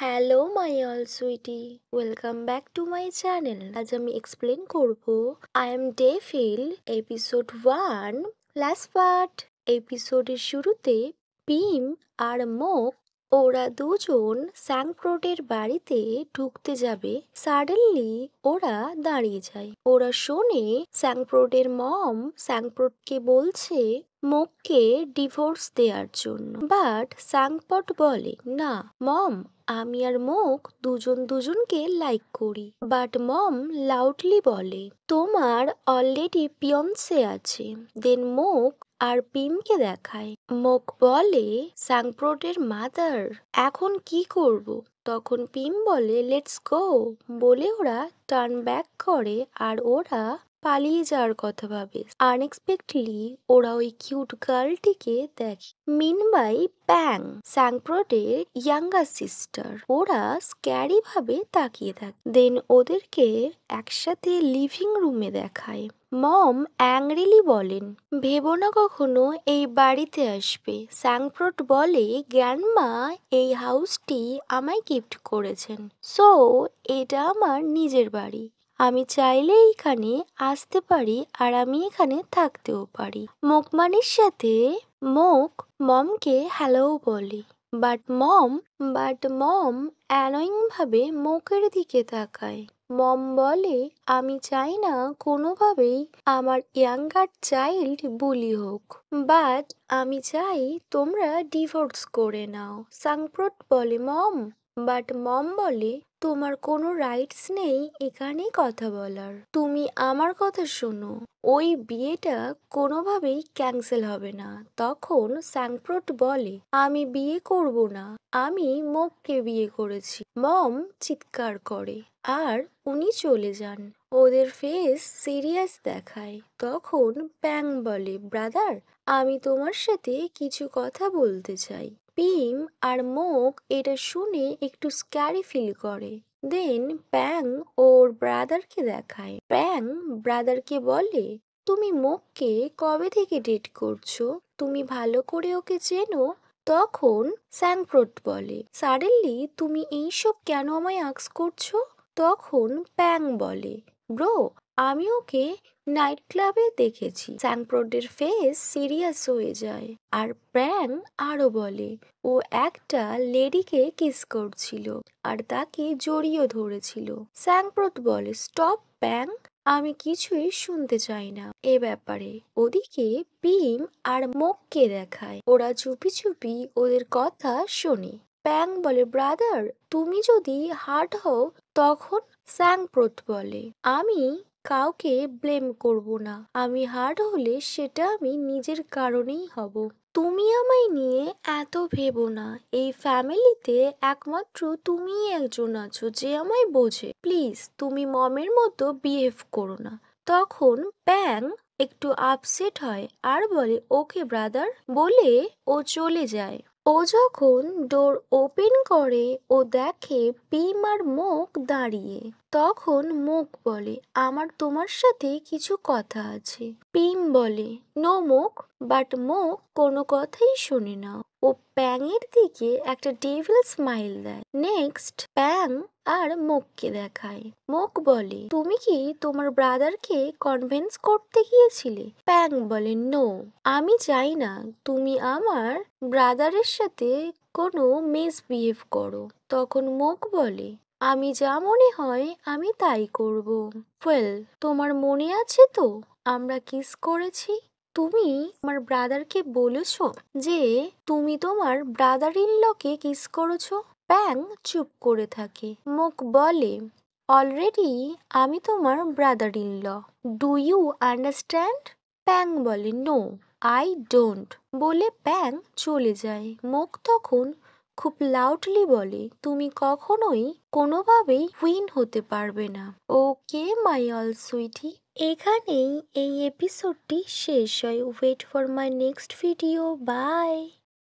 Hello my all sweetie, welcome back to my channel. আজ আমি explain করব I am day feel episode 1 last part. এপিসোডের শুরুতে Pym আর মোক ওরা দুজন স্যাংক্রোটের বাড়িতে ঢুকতে যাবে। সাডেনলি ওরা দাঁড়িয়ে যায়। ওরা শোনে স্যাংক্রোটের মম স্যাংক্রোটকে বলছে মোককে ডিভোর্স দেওয়ার জন্য। বাট স্যাংপট বলে না মম, আমি আর মোক দুজনকে লাইক করি। বাট মম লাউডলি বলে তোমার অলরেডি পিয়ন্সে আছে। দেন মোক আর পিমকে দেখায়। মোক বলে স্যাংপ্রোটের মাদার এখন কি করব? তখন পিম বলে লেটস গো বলে ওরা টার্ন ব্যাক করে আর ওরা পালিয়ে যাওয়ার কথা ভাবে। আনএক্সপেক্টলি ওরা ওই কিউট গার্লটিকে দেখে। মিনবাই প্যাং স্যাংপ্রোটের ইয়াঙ্গার সিস্টার, ওরা স্ক্যারি ভাবে তাকিয়ে থাকে। দেন ওদেরকে একসাথে লিভিং রুমে দেখায়। মম অ্যাংরিলি বলেন ভেবো না কখনো এই বাড়িতে আসবে। স্যাংপ্রোট বলে গ্র্যান্ডমা এই হাউসটি আমায় গিফট করেছেন, সো এটা আমার নিজের বাড়ি। আমি চাইলে এইখানে আসতে পারি আর আমি এখানে থাকতেও পারি। মোকমানির সাথে মোক মমকে হ্যালো বলে। বাট মম অ্যানোয়িং ভাবে মোকের দিকে তাকায়। মম বলে আমি চাই না কোনোভাবেই আমার ইয়াঙ্গার চাইল্ড বুলি হোক, বাট আমি চাই তোমরা ডিভোর্স করে নাও। সাংপ্রট বলে মম বলে তোমার কোনো রাইটস নেই এখানে কথা বলার। তুমি আমার কথা শোনো, ওই বিয়েটা কোনোভাবেই ক্যান্সেল হবে না। তখন স্যাংপ্রট বলে আমি বিয়ে করব না, আমি মোককে বিয়ে করেছি। মম চিৎকার করে আর উনি চলে যান। ওদের ফেস সিরিয়াস দেখায়। তখন প্যাং বলে ব্রাদার আমি তোমার সাথে কিছু কথা বলতে চাই। পিম আর মোক এটা শুনে একটু স্ক্যারি ফিল করে। দেন প্যাং ওর ব্রাদারকে দেখায়। প্যাং ব্রাদারকে বলে তুমি মোককে কবে থেকে ডেট করছো? তুমি ভালো করে ওকে চেনো? তখন স্যাংপ্রট বলে সাডেনলি তুমি এইসব কেন আমায় আক্স করছো? তখন প্যাং বলে ব্রো আমি ওকে নাইট ক্লাবে দেখেছি। স্যাংপ্রটের ফেস সিরিয়াস হয়ে যায় আর প্যাং আরো বলে ও একটা লেডিকে কিস করছিল আর তাকে জড়িয়ে ধরেছিল। স্যাংপ্রট বলে স্টপ প্যাং, আমি কিছুই শুনতে চাই না এ ব্যাপারে। ওদিকে পিম আর মোককে দেখায়। ওরা চুপি চুপি ওদের কথা শোনে। প্যাং বলে ব্রাদার তুমি যদি হার্ট হও তখন? স্যাংপ্রট বলে আমি কাউকে ব্লেম করব না, আমি হার্ট হলে সেটা আমি নিজের কারণেই হব। তুমি আমায় নিয়ে এত ভেবো না, এই ফ্যামিলিতে একমাত্র তুমিই একজন আছো যে আমায় বোঝে। প্লিজ তুমি মমের মতো বিহেভ করো না। তখন প্যাং একটু আপসেট হয় আর বলে ওকে ব্রাদার বলে ও চলে যায়। ও যখন ডোর ওপেন করে ও দেখে পিম আর মোক দাঁড়িয়ে। তখন মোক বলে আমার তোমার সাথে কিছু কথা আছে। পিম বলে নো মোক, বাট মোক কোনো কথাই শোনে না। ও প্যাংয়ের দিকে একটা ডেভিল স্মাইল দেয়। নেক্সট প্যাং আর মোককে দেখায়। মোক বলে তুমি কি তোমার ব্রাদারকে কনভিন্স করতে গিয়েছিলে? প্যাং বলে নো, আমি চাই না তুমি আমার ব্রাদারের সাথে কোনো মিসবিহেভ করো। তখন মোক বলে আমি যা মনে হয় আমি তাই করব। ওয়েল তোমার মনে আছে তো আমরা কিস করেছি? তুমি আমার ব্রাদারকে বলেছো যে তুমি তোমার ব্রাদার ইন লকে কিস করেছো? প্যাং চুপ করে থাকে। মোক বলে অলরেডি আমি তোমার brother in law, do you understand? Pang বলে নো আই ডোন্ট বলে প্যাং চলে যায়। মোক তখন খুব লাউডলি বলে তুমি কখনোই কোনোভাবেই উইন হতে পারবে না। ওকে মাই অল সুইটি, এখানেই এই এপিসোডটি শেষ হয়। Wait for my next video. By.